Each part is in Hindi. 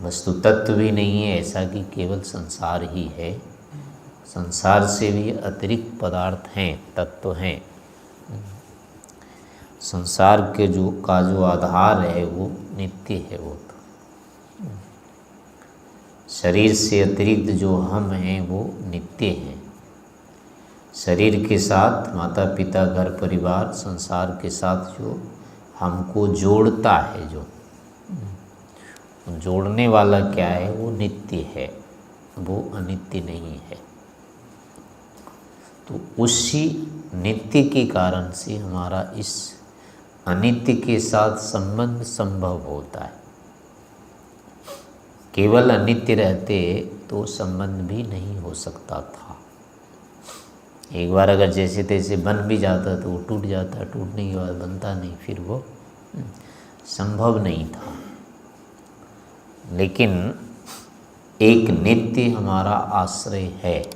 वस्तु तत्व भी नहीं है ऐसा कि केवल संसार ही है, संसार से भी अतिरिक्त पदार्थ हैं, तत्व हैं। संसार के जो आधार है वो नित्य है। वो तो शरीर से अतिरिक्त जो हम हैं वो नित्य हैं। शरीर के साथ माता पिता, घर परिवार, संसार के साथ जो हमको जोड़ता है, जो जोड़ने वाला क्या है वो नित्य है, वो अनित्य नहीं है। तो उसी नित्य के कारण से हमारा इस अनित्य के साथ संबंध संभव होता है। केवल अनित्य रहते तो संबंध भी नहीं हो सकता था। एक बार अगर जैसे तैसे बन भी जाता तो वो टूट जाता, टूटने के बाद बनता नहीं, फिर वो संभव नहीं था। लेकिन एक नित्य हमारा आश्रय है,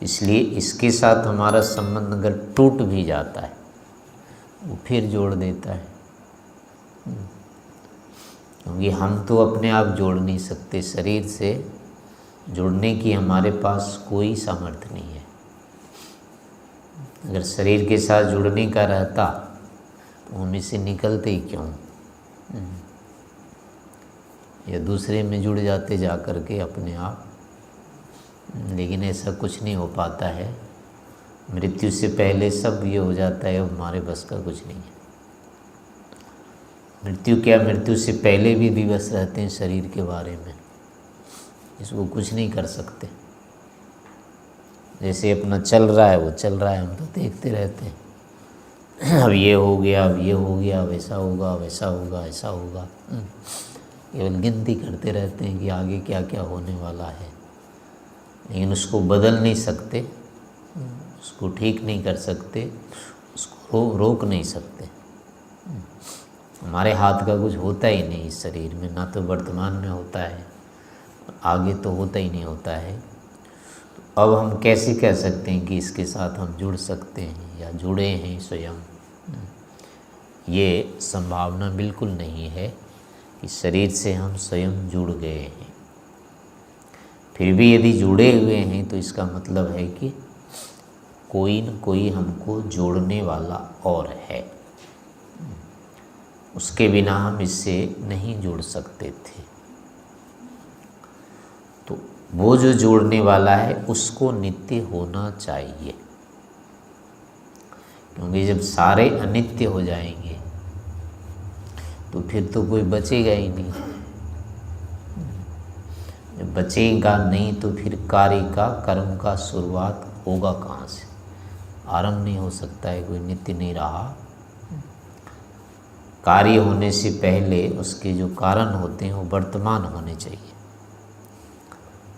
इसलिए इसके साथ हमारा संबंध अगर टूट भी जाता है वो फिर जोड़ देता है। क्योंकि हम तो अपने आप जोड़ नहीं सकते, शरीर से जुड़ने की हमारे पास कोई सामर्थ्य नहीं है। अगर शरीर के साथ जुड़ने का रहता तो हम इसे निकलते ही क्यों, या दूसरे में जुड़ जाते जा कर के अपने आप। लेकिन ऐसा कुछ नहीं हो पाता है। मृत्यु से पहले सब ये हो जाता है, हमारे बस का कुछ नहीं है। मृत्यु क्या, मृत्यु से पहले भी दिवस रहते हैं शरीर के बारे में, इसको कुछ नहीं कर सकते। जैसे अपना चल रहा है वो चल रहा है, हम तो देखते रहते हैं। अब ये हो गया, अब ये हो गया, वैसा होगा, वैसा होगा, ऐसा होगा। केवल गिनती करते रहते हैं कि आगे क्या क्या होने वाला है, लेकिन उसको बदल नहीं सकते, उसको ठीक नहीं कर सकते, उसको रोक नहीं सकते। हमारे हाथ का कुछ होता ही नहीं इस शरीर में, ना तो वर्तमान में होता है, आगे तो होता ही नहीं होता है। तो अब हम कैसे कह सकते हैं कि इसके साथ हम जुड़ सकते हैं या जुड़े हैं स्वयं? ये संभावना बिल्कुल नहीं है कि शरीर से हम स्वयं जुड़ गए हैं। फिर भी यदि जुड़े हुए हैं तो इसका मतलब है कि कोई न कोई हमको जोड़ने वाला और है, उसके बिना हम इससे नहीं जुड़ सकते थे। तो वो जो जोड़ने वाला है उसको नित्य होना चाहिए, क्योंकि जब सारे अनित्य हो जाएंगे तो फिर तो कोई बचेगा ही नहीं। जब बचेगा नहीं तो फिर कार्य का, कर्म का शुरुआत होगा कहाँ से? आरंभ नहीं हो सकता है, कोई नित्य नहीं रहा। कार्य होने से पहले उसके जो कारण होते हैं वो वर्तमान होने चाहिए।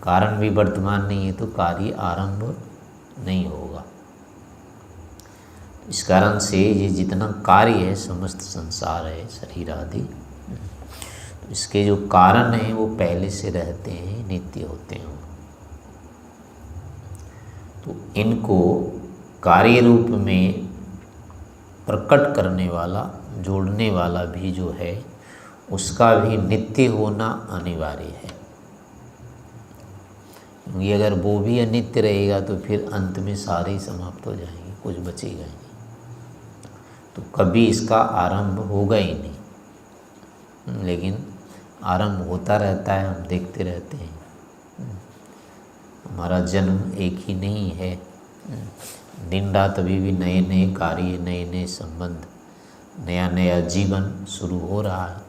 कारण भी वर्तमान नहीं है तो कार्य आरंभ नहीं होगा। इस कारण से ये जितना कार्य है, समस्त संसार है, शरीर आदि, तो इसके जो कारण हैं वो पहले से रहते हैं, नित्य होते हैं। तो इनको कार्य रूप में प्रकट करने वाला, जोड़ने वाला भी जो है उसका भी नित्य होना अनिवार्य है। क्योंकि अगर वो भी अनित्य रहेगा तो फिर अंत में सारे ही समाप्त हो जाएंगे, कुछ बचेगा ही नहीं, तो कभी इसका आरंभ होगा ही नहीं। लेकिन आरंभ होता रहता है, हम देखते रहते हैं। हमारा जन्म एक ही नहीं है, दिन रात अभी भी नए नए कार्य, नए नए संबंध, नया नया जीवन शुरू हो रहा है,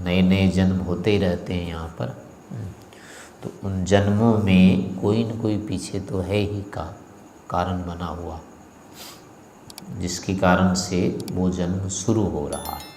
नए नए जन्म होते ही रहते हैं यहाँ पर। तो उन जन्मों में कोई न कोई पीछे तो है ही का कारण बना हुआ, जिसके कारण से वो जन्म शुरू हो रहा है।